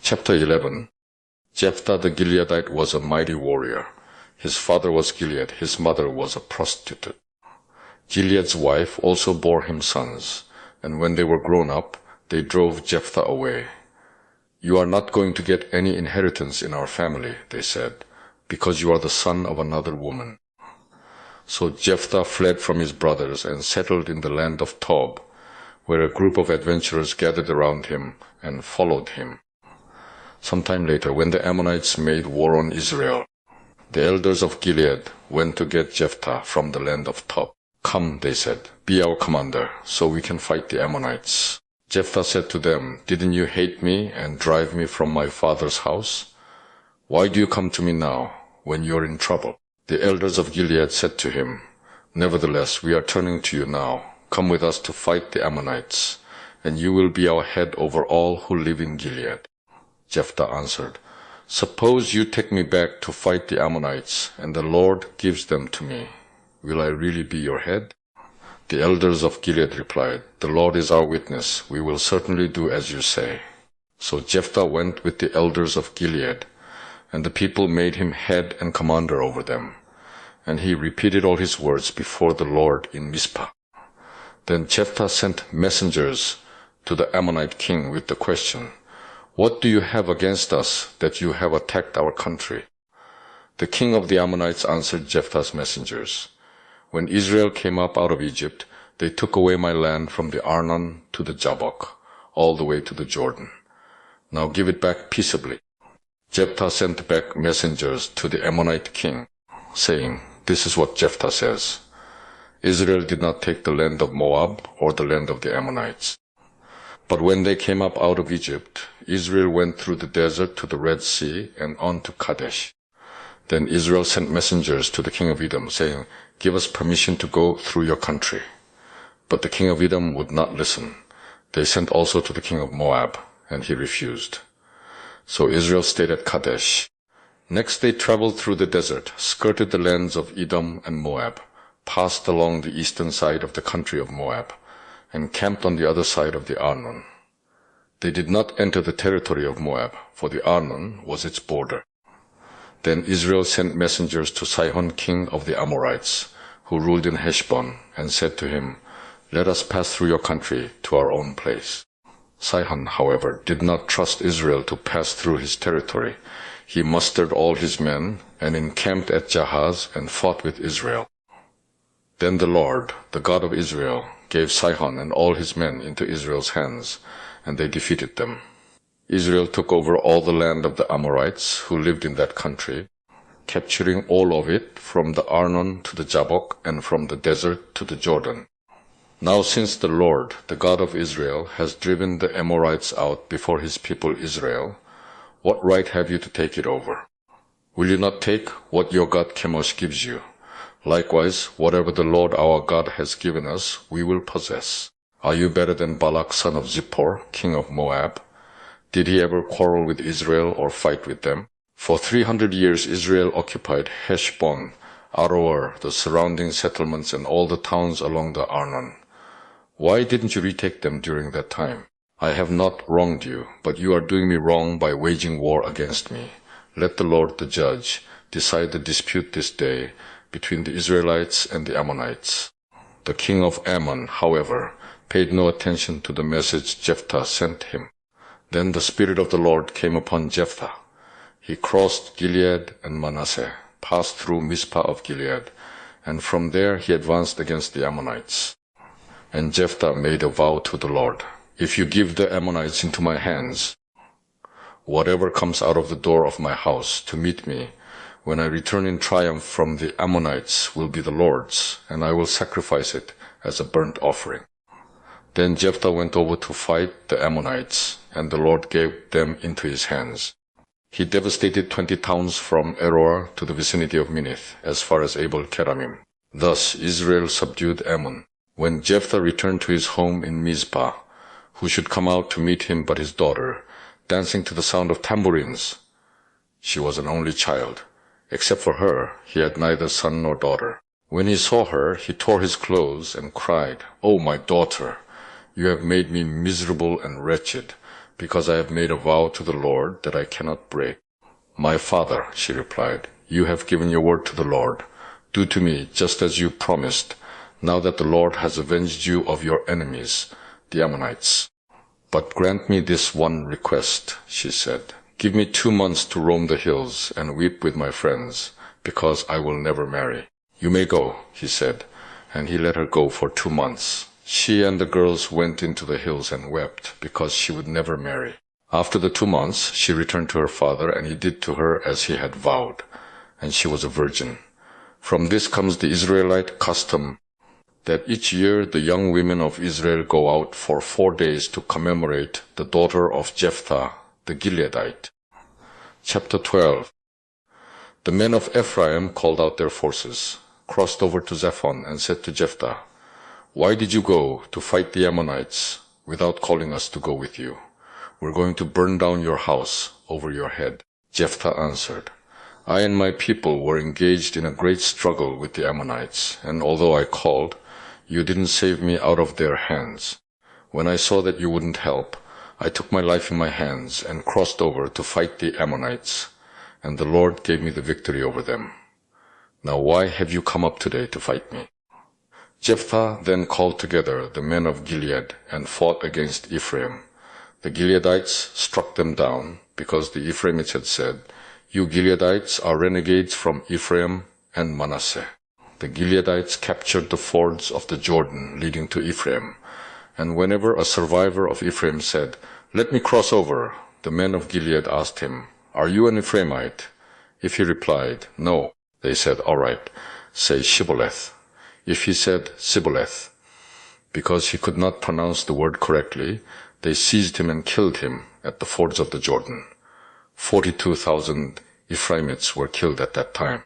Chapter 11. Jephthah the Gileadite was a mighty warrior. His father was Gilead, his mother was a prostitute. Gilead's wife also bore him sons, and when they were grown up, they drove Jephthah away. "You are not going to get any inheritance in our family," they said, "because you are the son of another woman." So Jephthah fled from his brothers and settled in the land of Tob, where a group of adventurers gathered around him and followed him. Sometime later, when the Ammonites made war on Israel, the elders of Gilead went to get Jephthah from the land of Tob. "Come," they said, "be our commander, so we can fight the Ammonites." Jephthah said to them, "Didn't you hate me and drive me from my father's house? Why do you come to me now, when you are in trouble?" The elders of Gilead said to him, "Nevertheless, we are turning to you now. Come with us to fight the Ammonites, and you will be our head over all who live in Gilead." Jephthah answered, "Suppose you take me back to fight the Ammonites, and the Lord gives them to me. Will I really be your head?" The elders of Gilead replied, "The Lord is our witness. We will certainly do as you say." So Jephthah went with the elders of Gilead, and the people made him head and commander over them. And he repeated all his words before the Lord in Mizpah. Then Jephthah sent messengers to the Ammonite king with the question, "What do you have against us that you have attacked our country?" The king of the Ammonites answered Jephthah's messengers, "When Israel came up out of Egypt, they took away my land from the Arnon to the Jabbok, all the way to the Jordan. Now give it back peaceably." Jephthah sent back messengers to the Ammonite king, saying, "This is what Jephthah says. Israel did not take the land of Moab or the land of the Ammonites. But when they came up out of Egypt, Israel went through the desert to the Red Sea and on to Kadesh. Then Israel sent messengers to the king of Edom, saying, 'Give us permission to go through your country.' But the king of Edom would not listen. They sent also to the king of Moab, and he refused. So Israel stayed at Kadesh. Next they traveled through the desert, skirted the lands of Edom and Moab, passed along the eastern side of the country of Moab, and camped on the other side of the Arnon. They did not enter the territory of Moab, for the Arnon was its border. Then Israel sent messengers to Sihon king of the Amorites, who ruled in Heshbon, and said to him, 'Let us pass through your country to our own place.' Sihon, however, did not trust Israel to pass through his territory. He mustered all his men, and encamped at Jahaz, and fought with Israel. Then the Lord, the God of Israel, gave Sihon and all his men into Israel's hands, and they defeated them. Israel took over all the land of the Amorites who lived in that country, capturing all of it from the Arnon to the Jabbok and from the desert to the Jordan. Now since the Lord, the God of Israel, has driven the Amorites out before his people Israel, what right have you to take it over? Will you not take what your God Chemosh gives you? Likewise, whatever the Lord our God has given us, we will possess. Are you better than Balak son of Zippor, king of Moab? Did he ever quarrel with Israel or fight with them? For 300 years Israel occupied Heshbon, Aroer, the surrounding settlements, and all the towns along the Arnon. Why didn't you retake them during that time? I have not wronged you, but you are doing me wrong by waging war against me. Let the Lord the judge decide the dispute this day between the Israelites and the Ammonites." The king of Ammon, however, paid no attention to the message Jephthah sent him. Then the Spirit of the Lord came upon Jephthah. He crossed Gilead and Manasseh, passed through Mizpah of Gilead, and from there he advanced against the Ammonites. And Jephthah made a vow to the Lord, "If you give the Ammonites into my hands, whatever comes out of the door of my house to meet me, when I return in triumph from the Ammonites, will be the Lord's, and I will sacrifice it as a burnt offering." Then Jephthah went over to fight the Ammonites, and the Lord gave them into his hands. He devastated 20 towns from Aroer to the vicinity of Minnith, as far as Abel Keramim. Thus Israel subdued Ammon. When Jephthah returned to his home in Mizpah, who should come out to meet him but his daughter, dancing to the sound of tambourines? She was an only child. Except for her, he had neither son nor daughter. When he saw her, he tore his clothes and cried, "Oh, my daughter, you have made me miserable and wretched. because I have made a vow to the Lord that I cannot break. My father, she replied, you have given your word to the Lord. Do to me just as you promised, now that the Lord has avenged you of your enemies, the Ammonites. But grant me this one request, she said. Give me 2 months to roam the hills and weep with my friends, because I will never marry. You may go, he said, and he let her go for 2 months. She and the girls went into the hills and wept, because she would never marry. After the 2 months, she returned to her father, and he did to her as he had vowed, and she was a virgin. From this comes the Israelite custom that each year the young women of Israel go out for 4 days to commemorate the daughter of Jephthah, the Gileadite. Chapter 12. The men of Ephraim called out their forces, crossed over to Zephon, and said to Jephthah, why did you go to fight the Ammonites without calling us to go with you? We're going to burn down your house over your head. Jephthah answered, I and my people were engaged in a great struggle with the Ammonites, and although I called, you didn't save me out of their hands. When I saw that you wouldn't help, I took my life in my hands and crossed over to fight the Ammonites, and the Lord gave me the victory over them. Now why have you come up today to fight me? Jephthah then called together the men of Gilead and fought against Ephraim. The Gileadites struck them down, because the Ephraimites had said, you Gileadites are renegades from Ephraim and Manasseh. The Gileadites captured the fords of the Jordan leading to Ephraim, and whenever a survivor of Ephraim said, let me cross over, the men of Gilead asked him, are you an Ephraimite? If he replied, no, they said, all right, say Shibboleth. If he said Sibboleth, because he could not pronounce the word correctly, they seized him and killed him at the fords of the Jordan. 42,000 Ephraimites were killed at that time.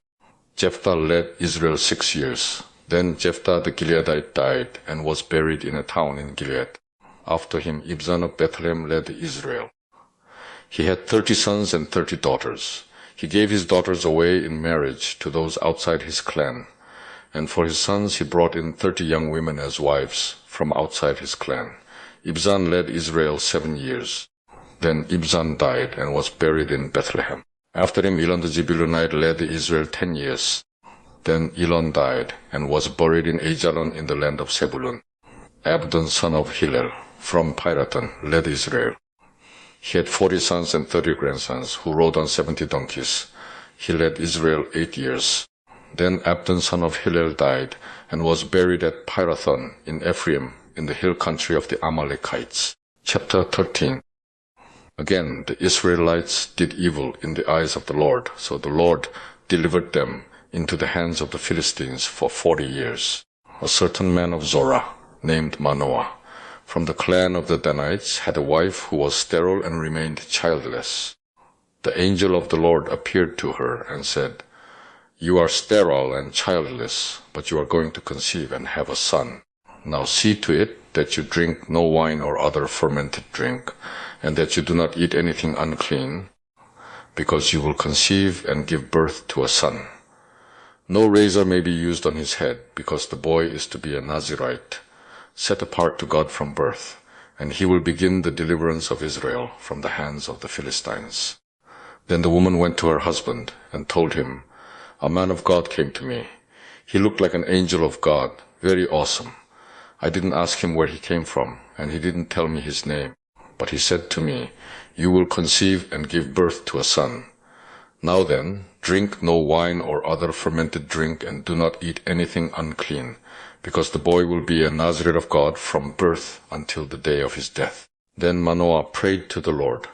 Jephthah led Israel 6 years. Then Jephthah the Gileadite died and was buried in a town in Gilead. After him, Ibzan of Bethlehem led Israel. He had 30 sons and 30 daughters. He gave his daughters away in marriage to those outside his clan, and for his sons he brought in 30 young women as wives from outside his clan. Ibzan led Israel 7 years. Then Ibzan died and was buried in Bethlehem. After him, Elon the Zebulunite led Israel 10 years. Then Elon died and was buried in Ajalon in the land of Zebulun. Abdon, son of Hillel, from Pirathon, led Israel. He had 40 sons and 30 grandsons who rode on 70 donkeys. He led Israel 8 years. Then Abdon, son of Hillel, died and was buried at Pirathon in Ephraim in the hill country of the Amalekites. Chapter 13. Again, the Israelites did evil in the eyes of the Lord, so the Lord delivered them into the hands of the Philistines for 40 years. A certain man of Zorah, named Manoah, from the clan of the Danites, had a wife who was sterile and remained childless. The angel of the Lord appeared to her and said, you are sterile and childless, but you are going to conceive and have a son. Now see to it that you drink no wine or other fermented drink, and that you do not eat anything unclean, because you will conceive and give birth to a son. No razor may be used on his head, because the boy is to be a Nazirite, set apart to God from birth, and he will begin the deliverance of Israel from the hands of the Philistines. Then the woman went to her husband and told him, a man of God came to me. He looked like an angel of God, very awesome. I didn't ask him where he came from, and he didn't tell me his name. But he said to me, you will conceive and give birth to a son. Now then, drink no wine or other fermented drink, and do not eat anything unclean, because the boy will be a Nazarite of God from birth until the day of his death. Then Manoah prayed to the Lord,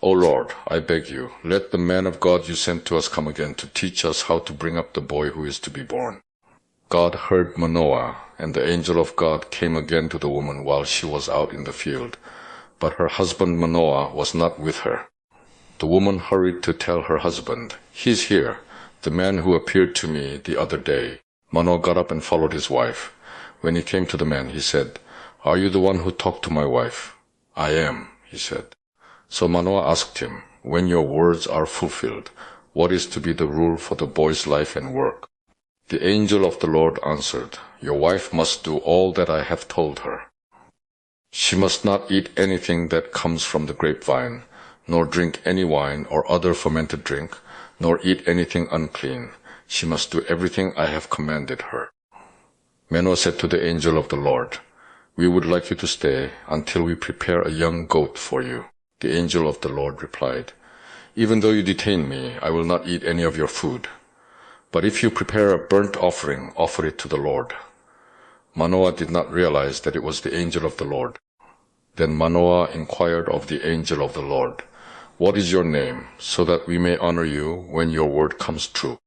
O Lord, I beg you, let the man of God you sent to us come again to teach us how to bring up the boy who is to be born. God heard Manoah, and the angel of God came again to the woman while she was out in the field. But her husband Manoah was not with her. The woman hurried to tell her husband, he's here, the man who appeared to me the other day. Manoah got up and followed his wife. When he came to the man, he said, are you the one who talked to my wife? I am, he said. So Manoah asked him, when your words are fulfilled, what is to be the rule for the boy's life and work? The angel of the Lord answered, your wife must do all that I have told her. She must not eat anything that comes from the grapevine, nor drink any wine or other fermented drink, nor eat anything unclean. She must do everything I have commanded her." Manoah said to the angel of the Lord, "We would like you to stay until we prepare a young goat for you." The angel of the Lord replied, "Even though you detain me, I will not eat any of your food. But if you prepare a burnt offering, offer it to the Lord." Manoah did not realize that it was the angel of the Lord. Then Manoah inquired of the angel of the Lord, "What is your name, so that we may honor you when your word comes true?"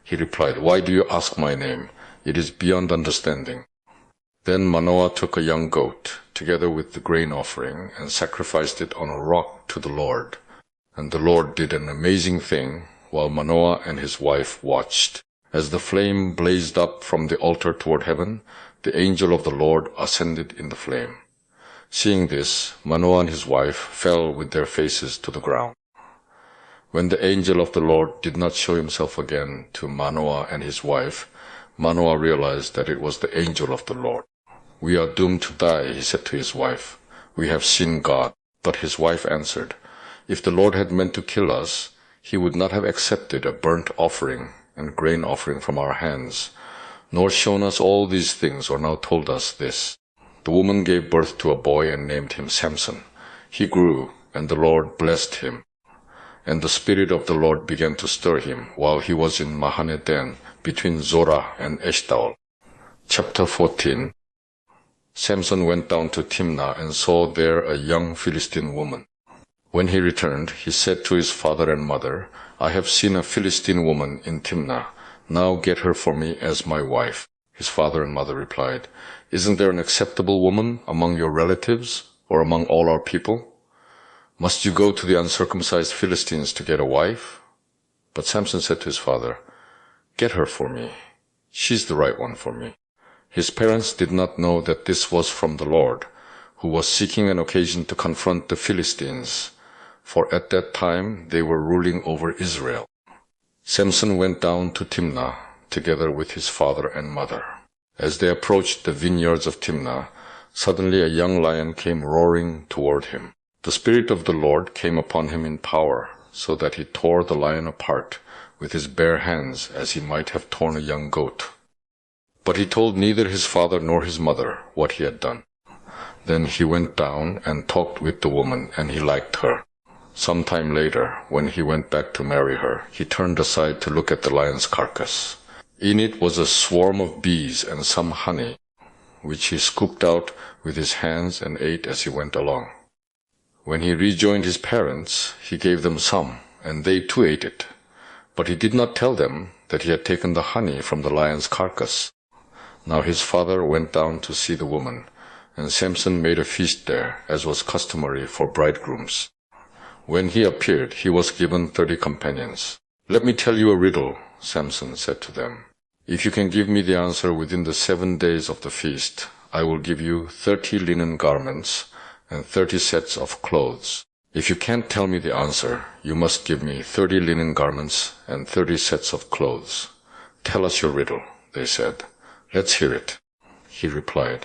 He replied, "Why do you ask my name? It is beyond understanding." Then Manoah took a young goat, together with the grain offering, and sacrificed it on a rock to the Lord. And the Lord did an amazing thing while Manoah and his wife watched. As the flame blazed up from the altar toward heaven, the angel of the Lord ascended in the flame. Seeing this, Manoah and his wife fell with their faces to the ground. When the angel of the Lord did not show himself again to Manoah and his wife, Manoah realized that it was the angel of the Lord. "We are doomed to die," he said to his wife. "We have seen God." But his wife answered, "If the Lord had meant to kill us, he would not have accepted a burnt offering and grain offering from our hands, nor shown us all these things or now told us this." The woman gave birth to a boy and named him Samson. He grew, and the Lord blessed him. And the Spirit of the Lord began to stir him while he was in Mahane Dan, between Zorah and Eshtaol. Chapter 14. Samson went down to Timnah and saw there a young Philistine woman. When he returned, he said to his father and mother, "I have seen a Philistine woman in Timnah. Now get her for me as my wife." His father and mother replied, "Isn't there an acceptable woman among your relatives or among all our people? Must you go to the uncircumcised Philistines to get a wife?" But Samson said to his father, "Get her for me. She's the right one for me." His parents did not know that this was from the Lord, who was seeking an occasion to confront the Philistines, for at that time they were ruling over Israel. Samson went down to Timnah together with his father and mother. As they approached the vineyards of Timnah, suddenly a young lion came roaring toward him. The Spirit of the Lord came upon him in power, so that he tore the lion apart with his bare hands as he might have torn a young goat. But he told neither his father nor his mother what he had done. Then he went down and talked with the woman, and he liked her. Some time later, when he went back to marry her, he turned aside to look at the lion's carcass. In it was a swarm of bees and some honey, which he scooped out with his hands and ate as he went along. When he rejoined his parents, he gave them some, and they too ate it. But he did not tell them that he had taken the honey from the lion's carcass. Now his father went down to see the woman, and Samson made a feast there, as was customary for bridegrooms. When he appeared, he was given 30 companions. "Let me tell you a riddle," Samson said to them. "If you can give me the answer within the 7 days of the feast, I will give you 30 linen garments and 30 sets of clothes. If you can't tell me the answer, you must give me 30 linen garments and 30 sets of clothes." "Tell us your riddle," they said. "Let's hear it." He replied,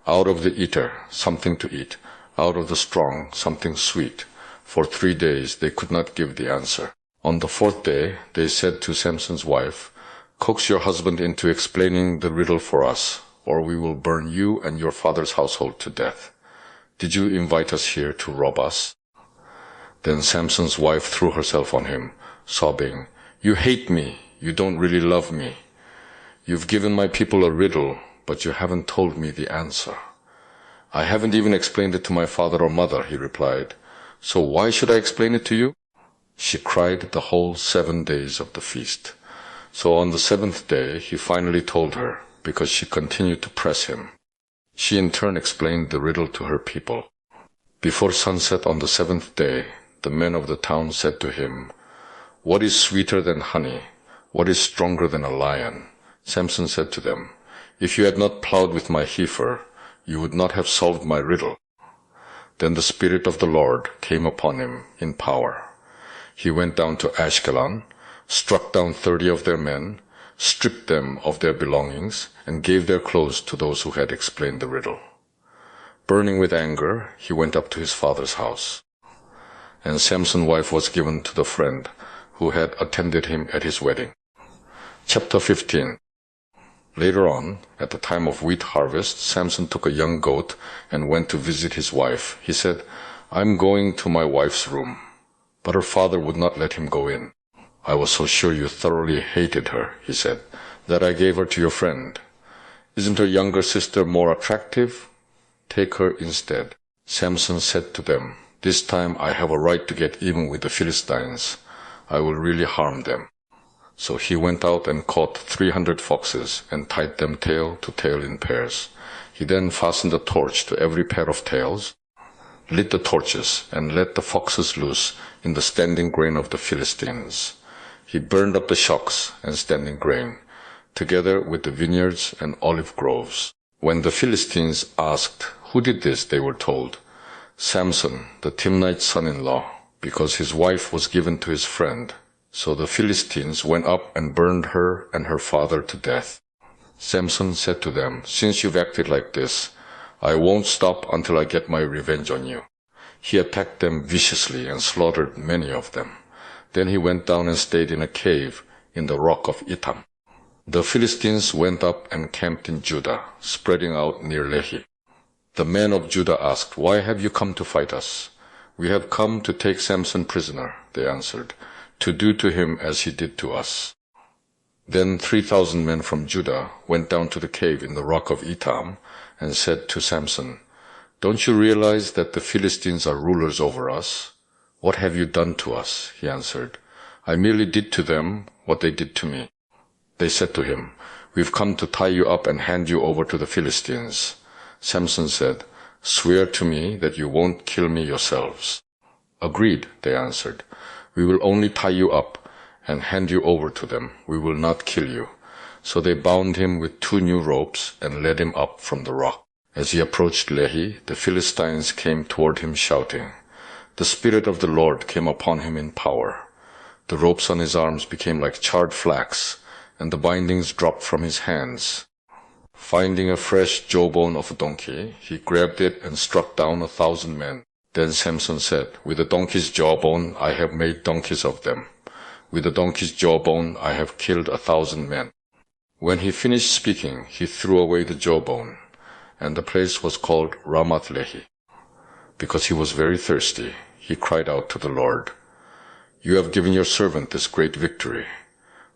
"Out of the eater, something to eat. Out of the strong, something sweet." For 3 days they could not give the answer. On the 4th day, they said to Samson's wife, "Coax your husband into explaining the riddle for us, or we will burn you and your father's household to death. Did you invite us here to rob us?" Then Samson's wife threw herself on him, sobbing, "You hate me. You don't really love me. You've given my people a riddle, but you haven't told me the answer." "I haven't even explained it to my father or mother," he replied. "So why should I explain it to you?" She cried the whole 7 days of the feast. So on the 7th day, he finally told her, because she continued to press him. She in turn explained the riddle to her people. Before sunset on the 7th day, the men of the town said to him, "What is sweeter than honey? What is stronger than a lion?" Samson said to them, "If you had not plowed with my heifer, you would not have solved my riddle." Then the Spirit of the Lord came upon him in power. He went down to Ashkelon, struck down 30 of their men, stripped them of their belongings, and gave their clothes to those who had explained the riddle. Burning with anger, he went up to his father's house. And Samson's wife was given to the friend who had attended him at his wedding. Chapter 15. Later on, at the time of wheat harvest, Samson took a young goat and went to visit his wife. He said, "I'm going to my wife's room." But her father would not let him go in. "I was so sure you thoroughly hated her," he said, "that I gave her to your friend. Isn't her younger sister more attractive? Take her instead." Samson said to them, "This time I have a right to get even with the Philistines. I will really harm them." So he went out and caught 300 foxes and tied them tail to tail in pairs. He then fastened a torch to every pair of tails, lit the torches, and let the foxes loose in the standing grain of the Philistines. He burned up the shocks and standing grain, together with the vineyards and olive groves. When the Philistines asked, "Who did this?" they were told, "Samson, the Timnite's son-in-law, because his wife was given to his friend." So the Philistines went up and burned her and her father to death. Samson said to them, "Since you've acted like this, I won't stop until I get my revenge on you." He attacked them viciously and slaughtered many of them. Then he went down and stayed in a cave in the rock of Etam. The Philistines went up and camped in Judah, spreading out near Lehi. The men of Judah asked, "Why have you come to fight us?" "We have come to take Samson prisoner," they answered, "to do to him as he did to us." Then 3,000 men from Judah went down to the cave in the rock of Etam and said to Samson, "Don't you realize that the Philistines are rulers over us?" "What have you done to us?" he answered. "I merely did to them what they did to me." They said to him, "We've come to tie you up and hand you over to the Philistines." Samson said, "Swear to me that you won't kill me yourselves." "Agreed," they answered. "We will only tie you up and hand you over to them. We will not kill you." So they bound him with 2 new ropes and led him up from the rock. As he approached Lehi, the Philistines came toward him shouting. The Spirit of the Lord came upon him in power. The ropes on his arms became like charred flax, and the bindings dropped from his hands. Finding a fresh jawbone of a donkey, he grabbed it and struck down 1,000 men. Then Samson said, "With the donkey's jawbone I have made donkeys of them. With the donkey's jawbone I have killed 1,000 men." When he finished speaking, he threw away the jawbone, and the place was called Ramath Lehi. Because he was very thirsty, he cried out to the Lord, "You have given your servant this great victory.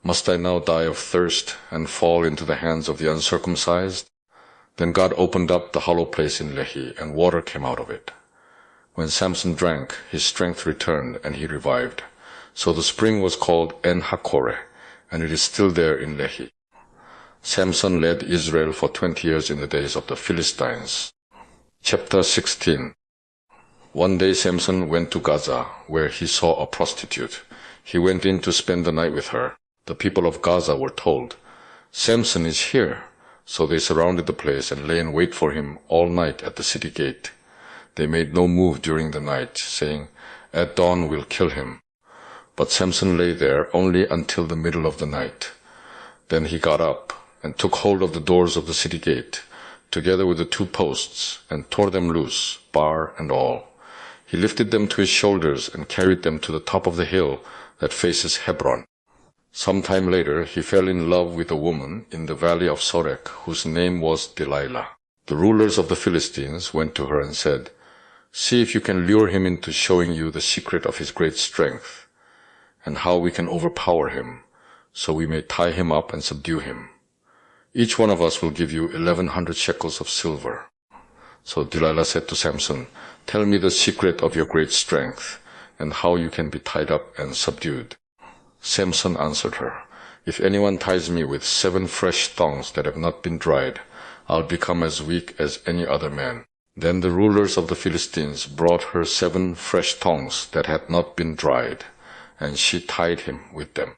Must I now die of thirst and fall into the hands of the uncircumcised?" Then God opened up the hollow place in Lehi, and water came out of it. When Samson drank, his strength returned, and he revived. So the spring was called En-Hakkore, and it is still there in Lehi. Samson led Israel for 20 years in the days of the Philistines. Chapter 16. One day Samson went to Gaza, where he saw a prostitute. He went in to spend the night with her. The people of Gaza were told, "Samson is here." So they surrounded the place and lay in wait for him all night at the city gate. They made no move during the night, saying, "At dawn we'll kill him." But Samson lay there only until the middle of the night. Then he got up and took hold of the doors of the city gate, together with the 2 posts, and tore them loose, bar and all. He lifted them to his shoulders and carried them to the top of the hill that faces Hebron. Some time later, he fell in love with a woman in the valley of Sorek, whose name was Delilah. The rulers of the Philistines went to her and said, "See if you can lure him into showing you the secret of his great strength, and how we can overpower him, so we may tie him up and subdue him. Each one of us will give you 1,100 shekels of silver." So Delilah said to Samson, "Tell me the secret of your great strength, and how you can be tied up and subdued." Samson answered her, "If anyone ties me with 7 fresh thongs that have not been dried, I'll become as weak as any other man." Then the rulers of the Philistines brought her 7 fresh thongs that had not been dried, and she tied him with them.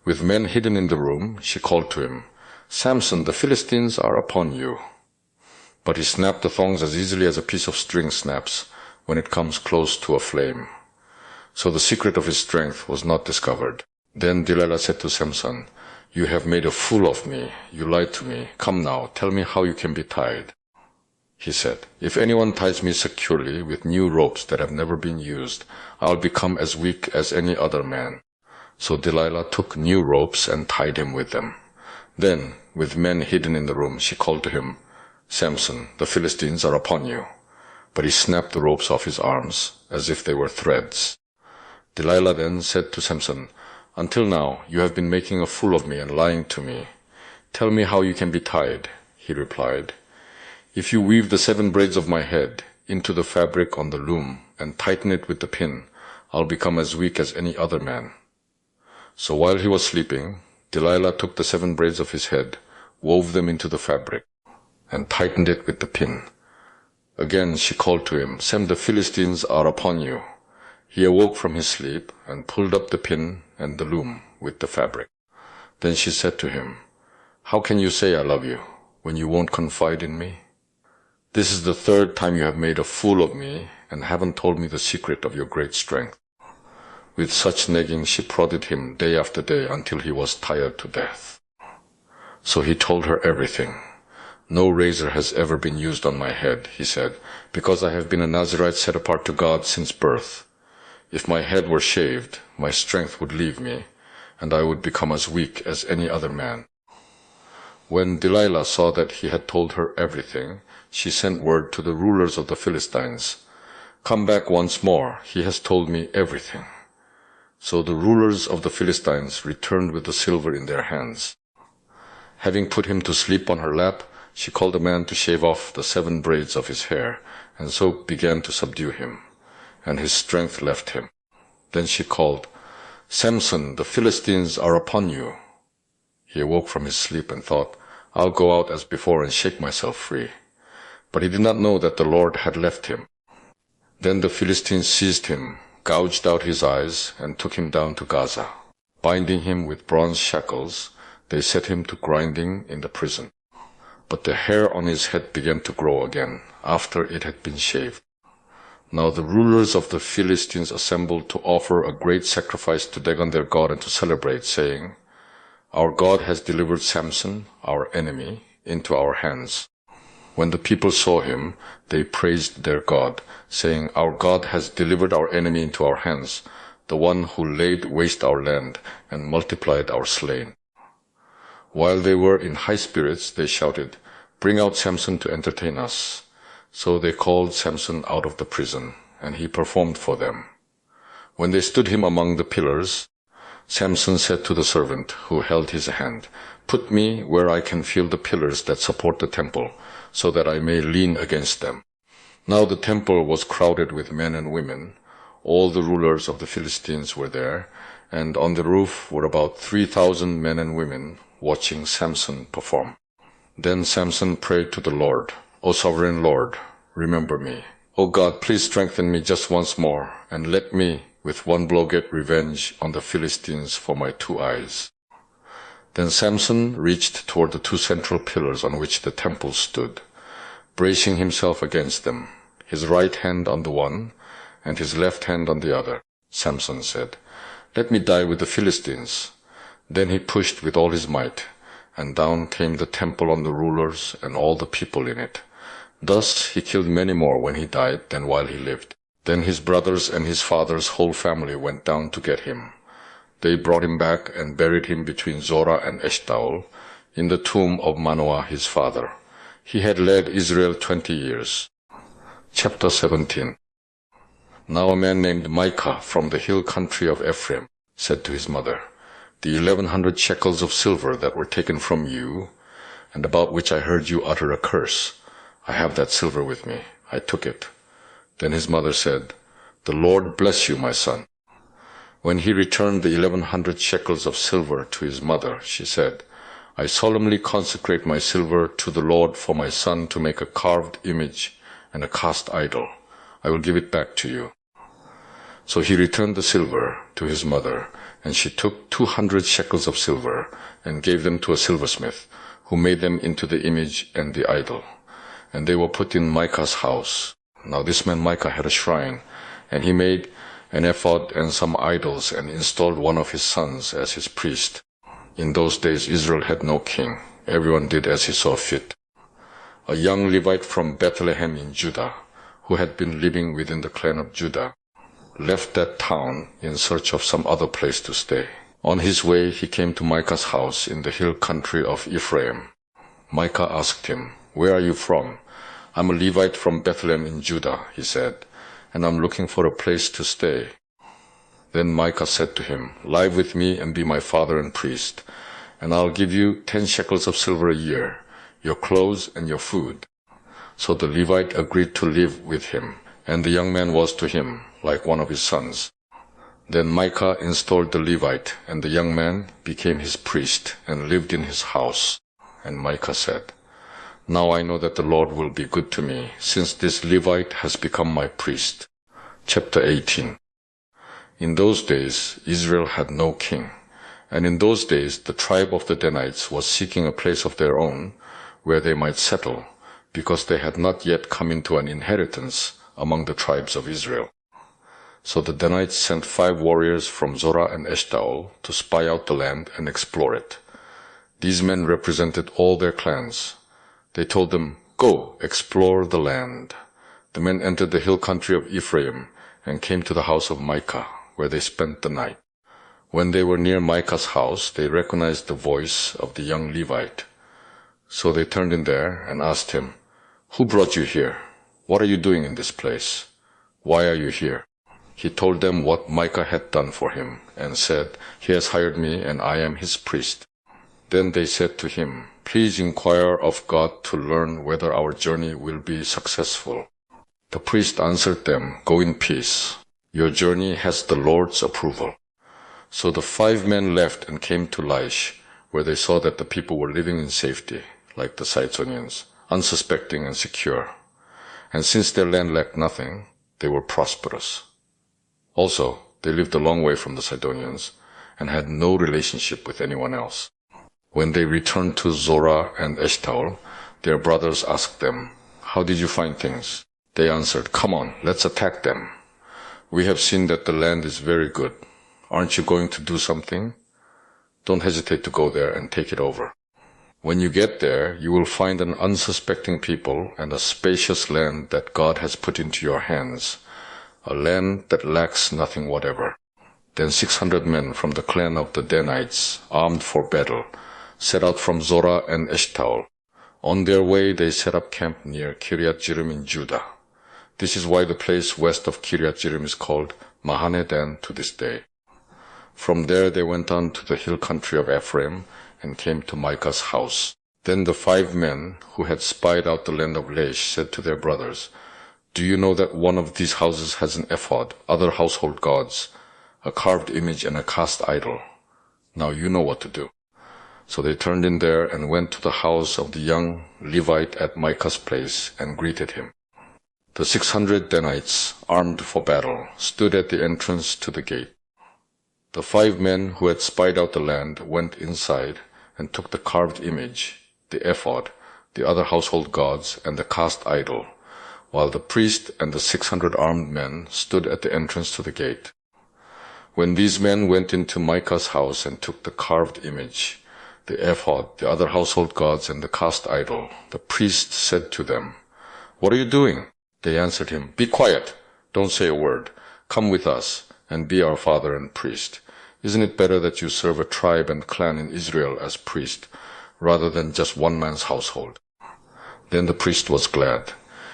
With men hidden in the room, she called to him, "Samson, the Philistines are upon you." But he snapped the thongs as easily as a piece of string snaps when it comes close to a flame. So the secret of his strength was not discovered. Then Delilah said to Samson, "You have made a fool of me. You lied to me. Come now, tell me how you can be tied." He said, "If anyone ties me securely with new ropes that have never been used, I'll become as weak as any other man." So Delilah took new ropes and tied him with them. Then, with men hidden in the room, she called to him, "Samson, the Philistines are upon you." But he snapped the ropes off his arms, as if they were threads. Delilah then said to Samson, "Until now you have been making a fool of me and lying to me. Tell me how you can be tied." He replied, "If you weave the 7 braids of my head into the fabric on the loom and tighten it with the pin, I'll become as weak as any other man." So while he was sleeping, Delilah took the 7 braids of his head, wove them into the fabric, and tightened it with the pin. Again she called to him, "Sam, the Philistines are upon you." He awoke from his sleep and pulled up the pin and the loom with the fabric. Then she said to him, "How can you say I love you when you won't confide in me? This is the 3rd time you have made a fool of me and haven't told me the secret of your great strength." With such nagging she prodded him day after day until he was tired to death. So he told her everything. "No razor has ever been used on my head," he said, "because I have been a Nazirite set apart to God since birth. If my head were shaved, my strength would leave me, and I would become as weak as any other man." When Delilah saw that he had told her everything, she sent word to the rulers of the Philistines, "Come back once more, he has told me everything." So the rulers of the Philistines returned with the silver in their hands. Having put him to sleep on her lap, she called a man to shave off the 7 braids of his hair, and so began to subdue him, and his strength left him. Then she called, "Samson, the Philistines are upon you." He awoke from his sleep and thought, "I'll go out as before and shake myself free." But he did not know that the Lord had left him. Then the Philistines seized him, gouged out his eyes, and took him down to Gaza. Binding him with bronze shackles, they set him to grinding in the prison. But the hair on his head began to grow again, after it had been shaved. Now the rulers of the Philistines assembled to offer a great sacrifice to Dagon their god and to celebrate, saying, "Our God has delivered Samson, our enemy, into our hands." When the people saw him, they praised their God, saying, "Our God has delivered our enemy into our hands, the one who laid waste our land and multiplied our slain." While they were in high spirits, they shouted, "Bring out Samson to entertain us." So they called Samson out of the prison, and he performed for them. When they stood him among the pillars, Samson said to the servant who held his hand, "Put me where I can feel the pillars that support the temple, so that I may lean against them." Now the temple was crowded with men and women. All the rulers of the Philistines were there, and on the roof were about 3,000 men and women watching Samson perform. Then Samson prayed to the Lord, "O sovereign Lord, remember me. O God, please strengthen me just once more, and let me with one blow get revenge on the Philistines for my 2 eyes." Then Samson reached toward the 2 central pillars on which the temple stood, bracing himself against them, his right hand on the one and his left hand on the other. Samson said, "Let me die with the Philistines." Then he pushed with all his might, and down came the temple on the rulers and all the people in it. Thus he killed many more when he died than while he lived. Then his brothers and his father's whole family went down to get him. They brought him back and buried him between Zorah and Eshtaol in the tomb of Manoah his father. He had led Israel 20 years. Chapter 17. Now a man named Micah from the hill country of Ephraim said to his mother, "The 1,100 shekels of silver that were taken from you, and about which I heard you utter a curse, I have that silver with me. I took it." Then his mother said, "The Lord bless you, my son." When he returned the 1,100 shekels of silver to his mother, she said, "I solemnly consecrate my silver to the Lord for my son to make a carved image and a cast idol. I will give it back to you." So he returned the silver to his mother, and she took 200 shekels of silver and gave them to a silversmith, who made them into the image and the idol. And they were put in Micah's house. Now this man Micah had a shrine, and he made an ephod and some idols, and installed one of his sons as his priest. In those days Israel had no king. Everyone did as he saw fit. a young Levite from Bethlehem in Judah, who had been living within the clan of Judah, left that town in search of some other place to stay. On his way, he came to Micah's house in the hill country of Ephraim. Micah asked him, "Where are you from?" "I'm a Levite from Bethlehem in Judah," he said, "and I'm looking for a place to stay." Then Micah said to him, "Lie with me and be my father and priest, and I'll give you 10 shekels of silver a year, your clothes and your food." So the Levite agreed to live with him, and the young man was to him like one of his sons. Then Micah installed the Levite, and the young man became his priest and lived in his house. And Micah said, "Now I know that the Lord will be good to me, since this Levite has become my priest." Chapter 18. In those days, Israel had no king. And in those days, the tribe of the Danites was seeking a place of their own where they might settle, because they had not yet come into an inheritance among the tribes of Israel. So the Danites sent 5 warriors from Zorah and Eshtaol to spy out the land and explore it. These men represented all their clans. They told them, "Go, explore the land." The men entered the hill country of Ephraim and came to the house of Micah, where they spent the night. When they were near Micah's house, they recognized the voice of the young Levite. So they turned in there and asked him, "Who brought you here? What are you doing in this place? Why are you here?" He told them what Micah had done for him and said, "He has hired me and I am his priest." Then they said to him, "Please inquire of God to learn whether our journey will be successful." The priest answered them, "Go in peace. Your journey has the Lord's approval." So the 5 men left and came to Laish, where they saw that the people were living in safety, like the Sidonians, unsuspecting and secure. And since their land lacked nothing, they were prosperous. Also, they lived a long way from the Sidonians and had no relationship with anyone else. When they returned to Zorah and Eshtaol, their brothers asked them, "How did you find things?" They answered, "Come on, let's attack them. We have seen that the land is very good. Aren't you going to do something? Don't hesitate to go there and take it over. When you get there, you will find an unsuspecting people and a spacious land that God has put into your hands, a land that lacks nothing whatever." Then 600 men from the clan of the Danites, armed for battle, set out from Zorah and Eshtaol. On their way, they set up camp near Kiryat Jearim in Judah. This is why the place west of Kiryat Jearim is called Mahane Dan to this day. From there they went on to the hill country of Ephraim and came to Micah's house. Then the 5 men who had spied out the land of Laish said to their brothers, "Do you know that one of these houses has an ephod, other household gods, a carved image and a cast idol? Now you know what to do." So they turned in there and went to the house of the young Levite at Micah's place and greeted him. The 600 Danites, armed for battle, stood at the entrance to the gate. The 5 men who had spied out the land went inside and took the carved image, the ephod, the other household gods, and the cast idol, while the priest and the 600 armed men stood at the entrance to the gate. When these men went into Micah's house and took the carved image, the ephod, the other household gods, and the cast idol, the priest said to them, "What are you doing?" They answered him, "Be quiet, don't say a word. Come with us and be our father and priest. Isn't it better that you serve a tribe and clan in Israel as priest, rather than just one man's household?" Then the priest was glad.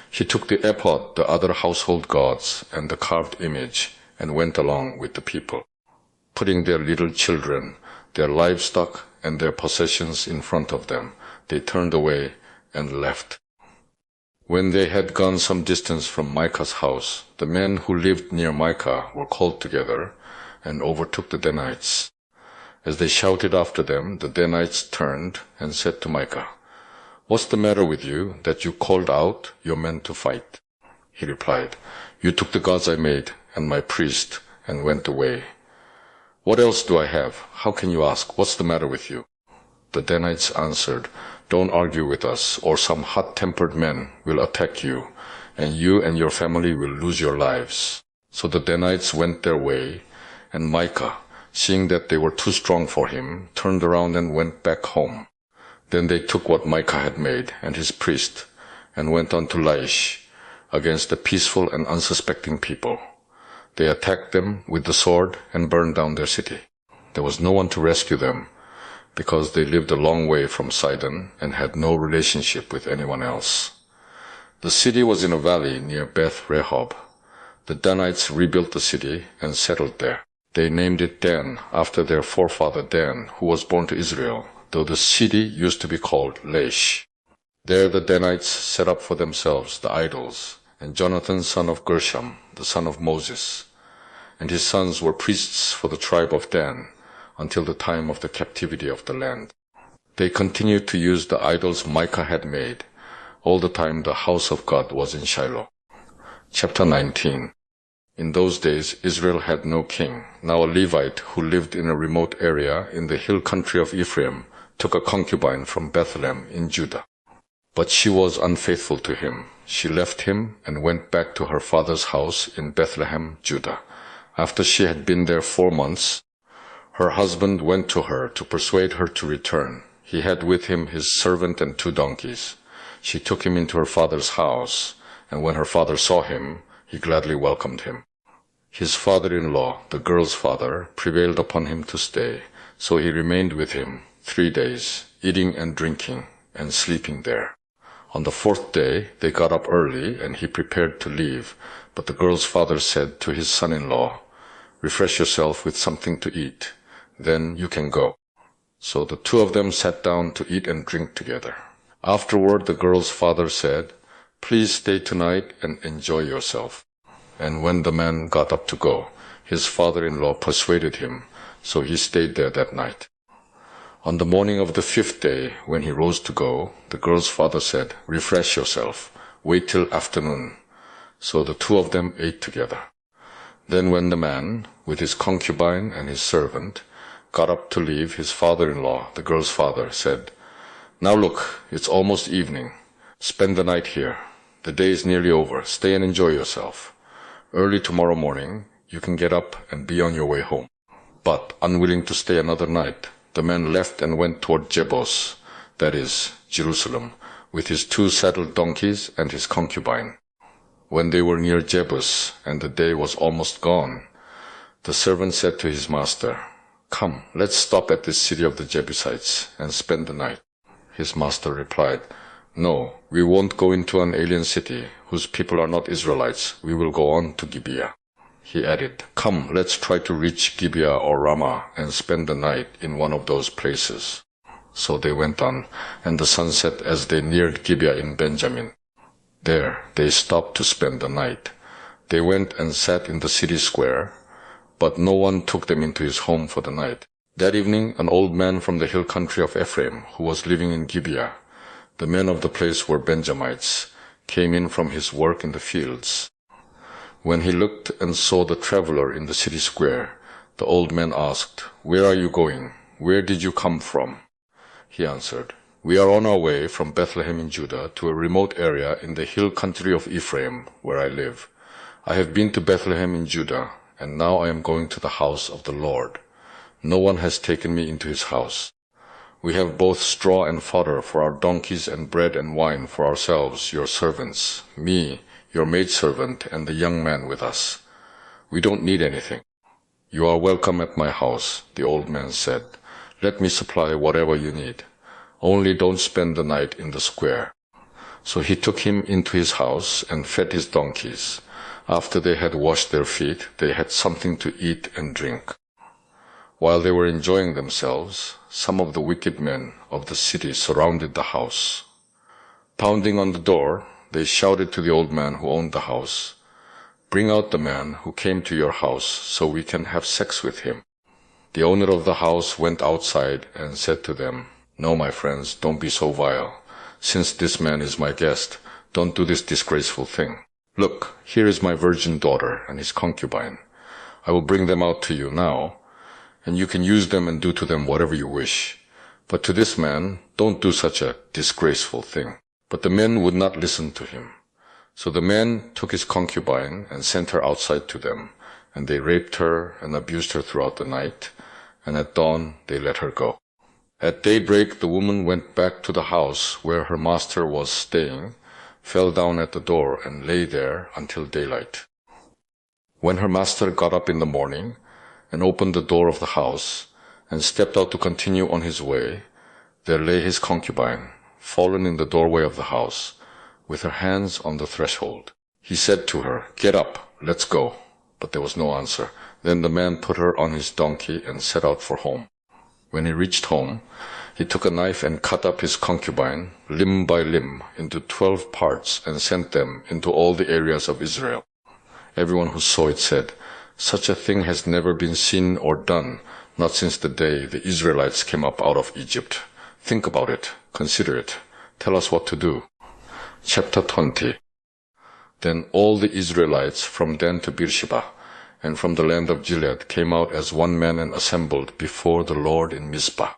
He took the ephod, the other household gods, and the carved image, and went along with the people, putting their little children, their livestock, and their possessions in front of them. They turned away and left. When they had gone some distance from Micah's house, the men who lived near Micah were called together and overtook the Danites. As they shouted after them, the Danites turned and said to Micah, "What's the matter with you that you called out your men to fight?" He replied, "You took the gods I made and my priest and went away. What else do I have? How can you ask, what's the matter with you?" The Danites answered, "Don't argue with us, or some hot-tempered men will attack you, and you and your family will lose your lives." So the Danites went their way, and Micah, seeing that they were too strong for him, turned around and went back home. Then they took what Micah had made, and his priest, and went on to Laish against the peaceful and unsuspecting people. They attacked them with the sword and burned down their city. There was no one to rescue them because they lived a long way from Sidon and had no relationship with anyone else. The city was in a valley near Beth Rehob. The Danites rebuilt the city and settled there. They named it Dan after their forefather Dan, who was born to Israel, though the city used to be called Laish. There the Danites set up for themselves the idols, and Jonathan son of Gershom, the son of Moses, and his sons were priests for the tribe of Dan until the time of the captivity of the land. They continued to use the idols Micah had made all the time the house of God was in Shiloh. Chapter 19. In those days Israel had no king. Now a Levite who lived in a remote area in the hill country of Ephraim took a concubine from Bethlehem in Judah. But she was unfaithful to him. She left him and went back to her father's house in Bethlehem, Judah. After she had been there 4 months, her husband went to her to persuade her to return. He had with him his servant and 2 donkeys. She took him into her father's house, and when her father saw him, he gladly welcomed him. His father-in-law, the girl's father, prevailed upon him to stay, so he remained with him 3 days, eating and drinking and sleeping there. On the 4th day, they got up early, and he prepared to leave, but the girl's father said to his son-in-law, "Refresh yourself with something to eat, then you can go." So the 2 of them sat down to eat and drink together. Afterward, the girl's father said, "Please stay tonight and enjoy yourself." And when the man got up to go, his father-in-law persuaded him, so he stayed there that night. On the morning of the 5th day, when he rose to go, the girl's father said, "Refresh yourself, wait till afternoon." So the 2 of them ate together. Then when the man, with his concubine and his servant, got up to leave, his father-in-law, the girl's father, said, "Now look, it's almost evening. Spend the night here. The day is nearly over. Stay and enjoy yourself. Early tomorrow morning, you can get up and be on your way home." But, unwilling to stay another night, the man left and went toward Jebus, that is, Jerusalem, with his 2 saddled donkeys and his concubine. When they were near Jebus, and the day was almost gone, the servant said to his master, "Come, let's stop at this city of the Jebusites and spend the night." His master replied, "No, we won't go into an alien city whose people are not Israelites. We will go on to Gibeah." He added, "Come, let's try to reach Gibeah or Ramah and spend the night in one of those places." So they went on, and the sun set as they neared Gibeah in Benjamin. There they stopped to spend the night. They went and sat in the city square, but no one took them into his home for the night. That evening an old man from the hill country of Ephraim, who was living in Gibeah, the men of the place were Benjamites, came in from his work in the fields. When he looked and saw the traveler in the city square, the old man asked, "Where are you going? Where did you come from?" He answered, "We are on our way from Bethlehem in Judah to a remote area in the hill country of Ephraim, where I live. I have been to Bethlehem in Judah, and now I am going to the house of the Lord. No one has taken me into his house. We have both straw and fodder for our donkeys and bread and wine for ourselves, your servants, me, your maidservant, and the young man with us. We don't need anything." "You are welcome at my house," the old man said. "Let me supply whatever you need. Only don't spend the night in the square." So he took him into his house and fed his donkeys. After they had washed their feet, they had something to eat and drink. While they were enjoying themselves, some of the wicked men of the city surrounded the house. Pounding on the door, they shouted to the old man who owned the house, "Bring out the man who came to your house so we can have sex with him." The owner of the house went outside and said to them, "No, my friends, don't be so vile. Since this man is my guest, don't do this disgraceful thing. Look, here is my virgin daughter and his concubine. I will bring them out to you now, and you can use them and do to them whatever you wish. But to this man, don't do such a disgraceful thing." But the men would not listen to him. So the men took his concubine and sent her outside to them, and they raped her and abused her throughout the night, and at dawn they let her go. At daybreak the woman went back to the house where her master was staying, fell down at the door and lay there until daylight. When her master got up in the morning and opened the door of the house and stepped out to continue on his way, there lay his concubine, fallen in the doorway of the house, with her hands on the threshold. He said to her, "Get up, let's go." But there was no answer. Then the man put her on his donkey and set out for home. When he reached home, he took a knife and cut up his concubine, limb by limb, into 12 parts and sent them into all the areas of Israel. Everyone who saw it said, "Such a thing has never been seen or done, not since the day the Israelites came up out of Egypt. Think about it, consider it, tell us what to do." Chapter 20. Then all the Israelites from Dan to Beersheba and from the land of Gilead came out as one man and assembled before the Lord in Mizpah.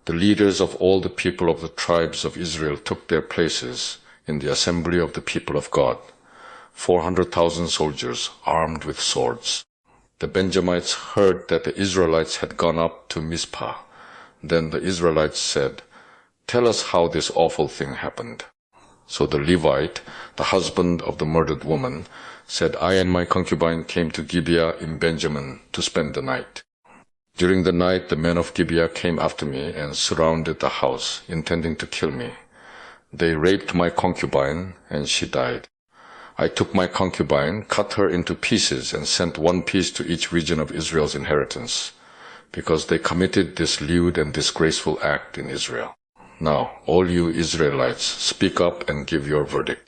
The leaders of all the people of the tribes of Israel took their places in the assembly of the people of God, 400,000 soldiers armed with swords. The Benjamites heard that the Israelites had gone up to Mizpah. Then the Israelites said, "Tell us how this awful thing happened." So the Levite, the husband of the murdered woman, said, "I and my concubine came to Gibeah in Benjamin to spend the night. During the night the men of Gibeah came after me and surrounded the house, intending to kill me. They raped my concubine, and she died. I took my concubine, cut her into pieces, and sent one piece to each region of Israel's inheritance, because they committed this lewd and disgraceful act in Israel. Now, all you Israelites, speak up and give your verdict."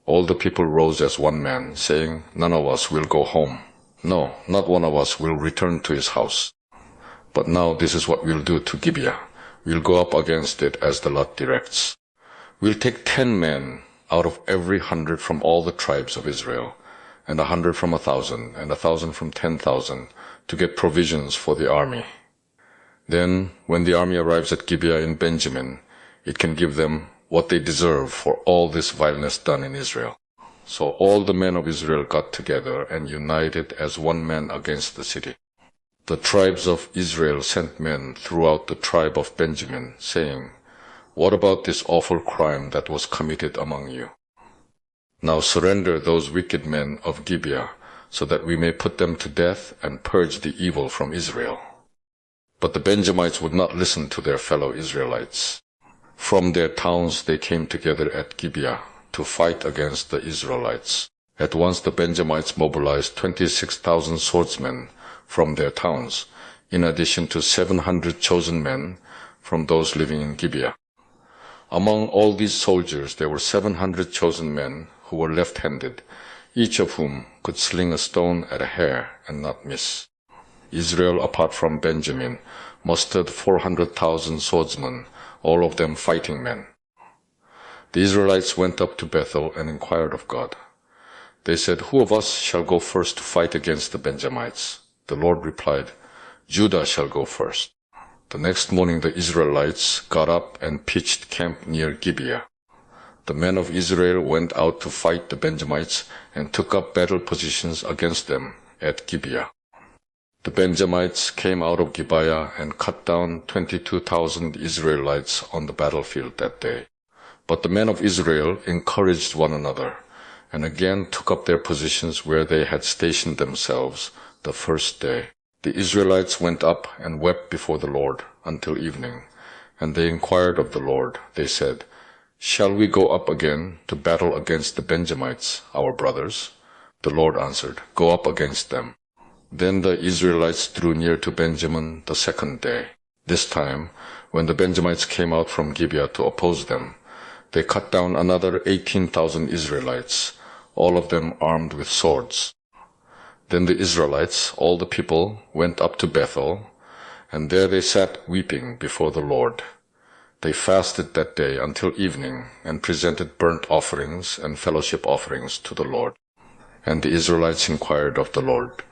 All the people rose as one man, saying, "None of us will go home. No, not one of us will return to his house. But now this is what we'll do to Gibeah. We'll go up against it as the lot directs. We'll take 10 men out of every 100 from all the tribes of Israel, and 100 from 1,000, and 1,000 from 10,000, to get provisions for the army. Then, when the army arrives at Gibeah in Benjamin, it can give them what they deserve for all this vileness done in Israel." So all the men of Israel got together and united as one man against the city. The tribes of Israel sent men throughout the tribe of Benjamin, saying, "What about this awful crime that was committed among you? Now surrender those wicked men of Gibeah, so that we may put them to death and purge the evil from Israel." But the Benjamites would not listen to their fellow Israelites. From their towns they came together at Gibeah to fight against the Israelites. At once the Benjamites mobilized 26,000 swordsmen from their towns, in addition to 700 chosen men from those living in Gibeah. Among all these soldiers there were 700 chosen men who were left-handed, each of whom could sling a stone at a hair and not miss. Israel, apart from Benjamin, mustered 400,000 swordsmen, all of them fighting men. The Israelites went up to Bethel and inquired of God. They said, "Who of us shall go first to fight against the Benjamites?" The Lord replied, "Judah shall go first." The next morning the Israelites got up and pitched camp near Gibeah. The men of Israel went out to fight the Benjamites and took up battle positions against them at Gibeah. The Benjamites came out of Gibeah and cut down 22,000 Israelites on the battlefield that day. But the men of Israel encouraged one another and again took up their positions where they had stationed themselves the first day. The Israelites went up and wept before the Lord until evening, and they inquired of the Lord. They said, "Shall we go up again to battle against the Benjamites, our brothers?" The Lord answered, "Go up against them." Then the Israelites drew near to Benjamin the second day. This time, when the Benjamites came out from Gibeah to oppose them, they cut down another 18,000 Israelites, all of them armed with swords. Then the Israelites, all the people, went up to Bethel, and there they sat weeping before the Lord. They fasted that day until evening and presented burnt offerings and fellowship offerings to the Lord. And the Israelites inquired of the Lord.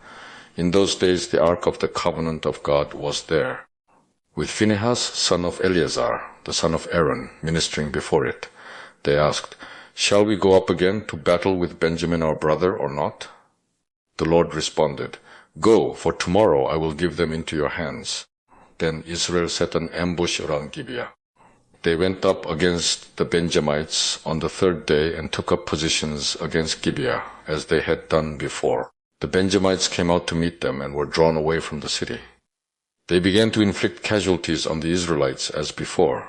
In those days the ark of the covenant of God was there, with Phinehas, son of Eleazar, the son of Aaron, ministering before it. They asked, "Shall we go up again to battle with Benjamin our brother or not?" The Lord responded, "Go, for tomorrow I will give them into your hands." Then Israel set an ambush around Gibeah. They went up against the Benjamites on the third day and took up positions against Gibeah, as they had done before. The Benjamites came out to meet them and were drawn away from the city. They began to inflict casualties on the Israelites as before,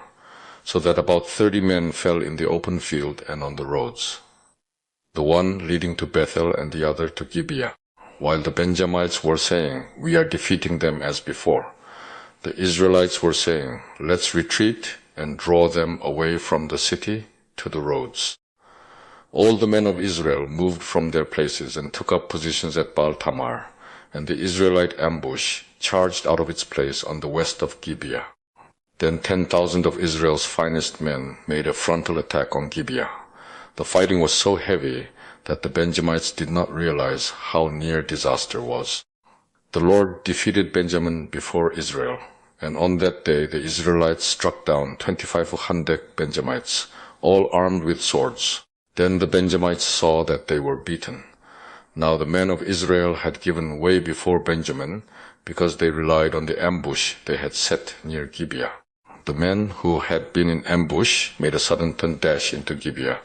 so that about 30 men fell in the open field and on the roads, the one leading to Bethel and the other to Gibeah. While the Benjamites were saying, "We are defeating them as before," the Israelites were saying, "Let's retreat and draw them away from the city to the roads." All the men of Israel moved from their places and took up positions at Baal Tamar, and the Israelite ambush charged out of its place on the west of Gibeah. Then 10,000 of Israel's finest men made a frontal attack on Gibeah. The fighting was so heavy that the Benjamites did not realize how near disaster was. The Lord defeated Benjamin before Israel, and on that day the Israelites struck down 2,500 Benjamites, all armed with swords. Then the Benjamites saw that they were beaten. Now the men of Israel had given way before Benjamin, because they relied on the ambush they had set near Gibeah. The men who had been in ambush made a sudden dash into Gibeah,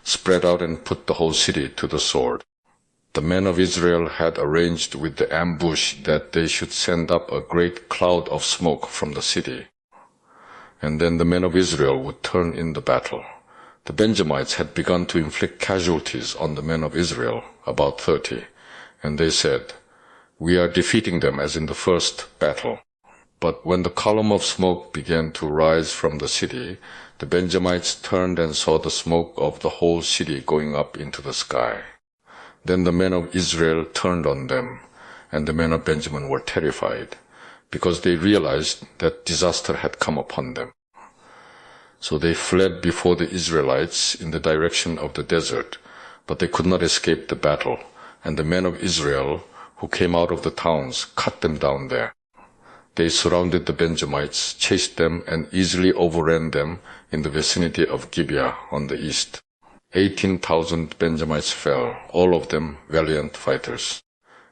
spread out and put the whole city to the sword. The men of Israel had arranged with the ambush that they should send up a great cloud of smoke from the city, and then the men of Israel would turn in the battle. The Benjamites had begun to inflict casualties on the men of Israel, about 30, and they said, "We are defeating them as in the first battle." But when the column of smoke began to rise from the city, the Benjamites turned and saw the smoke of the whole city going up into the sky. Then the men of Israel turned on them, and the men of Benjamin were terrified, because they realized that disaster had come upon them. So they fled before the Israelites in the direction of the desert, but they could not escape the battle, and the men of Israel who came out of the towns cut them down there. They surrounded the Benjamites, chased them, and easily overran them in the vicinity of Gibeah on the east. 18,000 Benjamites fell, all of them valiant fighters.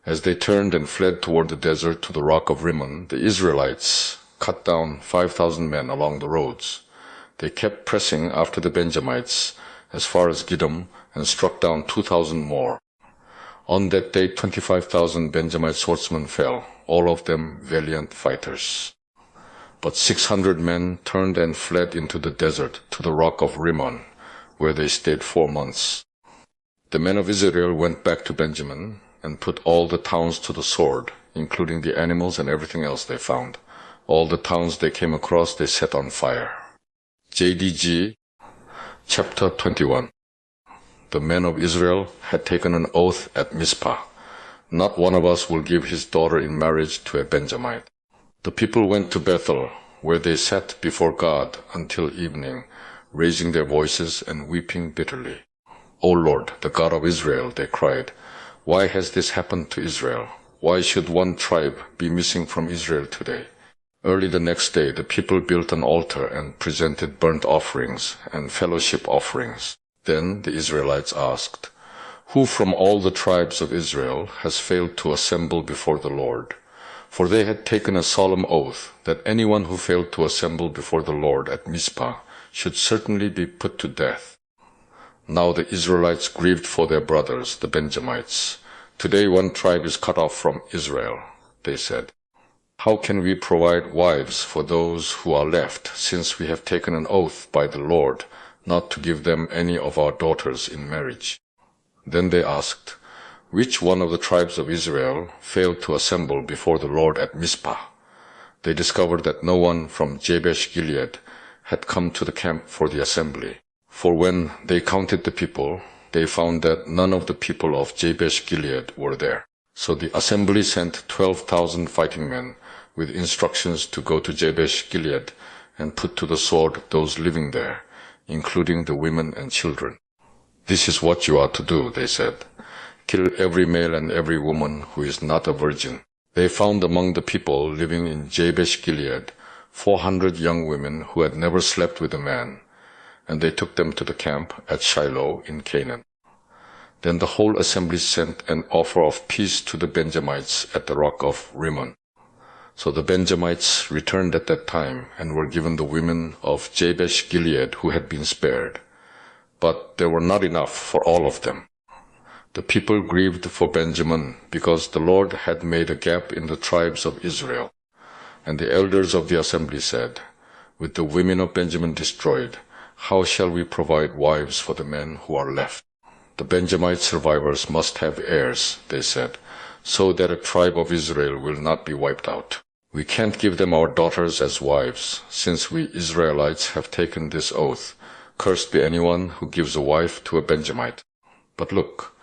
As they turned and fled toward the desert to the rock of Rimmon, the Israelites cut down 5,000 men along the roads. They kept pressing after the Benjamites as far as Gidom and struck down 2,000 more. On that day 25,000 Benjamite swordsmen fell, all of them valiant fighters. But 600 men turned and fled into the desert to the rock of Rimmon, where they stayed 4 months. The men of Israel went back to Benjamin and put all the towns to the sword, including the animals and everything else they found. All the towns they came across they set on fire. JDG Chapter 21. The men of Israel had taken an oath at Mizpah. "Not one of us will give his daughter in marriage to a Benjamite." The people went to Bethel, where they sat before God until evening, raising their voices and weeping bitterly. "O Lord, the God of Israel," they cried, "why has this happened to Israel? Why should one tribe be missing from Israel today?" Early the next day, the people built an altar and presented burnt offerings and fellowship offerings. Then the Israelites asked, "Who from all the tribes of Israel has failed to assemble before the Lord?" For they had taken a solemn oath that anyone who failed to assemble before the Lord at Mizpah should certainly be put to death. Now the Israelites grieved for their brothers, the Benjamites. "Today one tribe is cut off from Israel," they said. "How can we provide wives for those who are left, since we have taken an oath by the Lord not to give them any of our daughters in marriage?" Then they asked, "Which one of the tribes of Israel failed to assemble before the Lord at Mizpah?" They discovered that no one from Jabesh Gilead had come to the camp for the assembly. For when they counted the people, they found that none of the people of Jabesh Gilead were there. So the assembly sent 12,000 fighting men with instructions to go to Jabesh Gilead and put to the sword those living there, including the women and children. "This is what you are to do," they said. "Kill every male and every woman who is not a virgin." They found among the people living in Jabesh Gilead 400 young women who had never slept with a man, and they took them to the camp at Shiloh in Canaan. Then the whole assembly sent an offer of peace to the Benjamites at the rock of Rimmon. So the Benjamites returned at that time and were given the women of Jabesh Gilead who had been spared. But there were not enough for all of them. The people grieved for Benjamin because the Lord had made a gap in the tribes of Israel. And the elders of the assembly said, "With the women of Benjamin destroyed, how shall we provide wives for the men who are left? The Benjamite survivors must have heirs," they said, "so that a tribe of Israel will not be wiped out. We can't give them our daughters as wives, since we Israelites have taken this oath, 'Cursed be anyone who gives a wife to a Benjamite.' But look,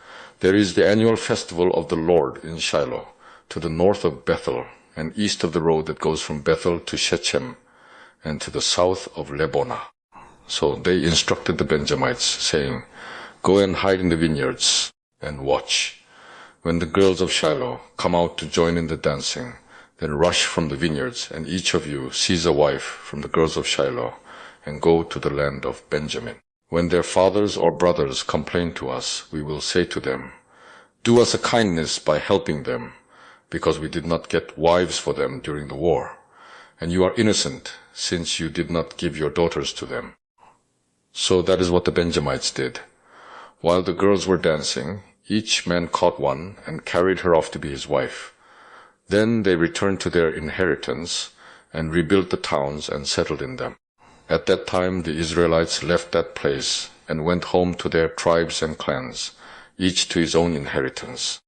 there is the annual festival of the Lord in Shiloh, to the north of Bethel, and east of the road that goes from Bethel to Shechem, and to the south of Lebonah." So they instructed the Benjamites, saying, "Go and hide in the vineyards, and watch. When the girls of Shiloh come out to join in the dancing, then rush from the vineyards, and each of you seize a wife from the girls of Shiloh, and go to the land of Benjamin. When their fathers or brothers complain to us, we will say to them, 'Do us a kindness by helping them, because we did not get wives for them during the war. And you are innocent, since you did not give your daughters to them.'" So that is what the Benjamites did. While the girls were dancing, each man caught one and carried her off to be his wife. Then they returned to their inheritance and rebuilt the towns and settled in them. At that time the Israelites left that place and went home to their tribes and clans, each to his own inheritance.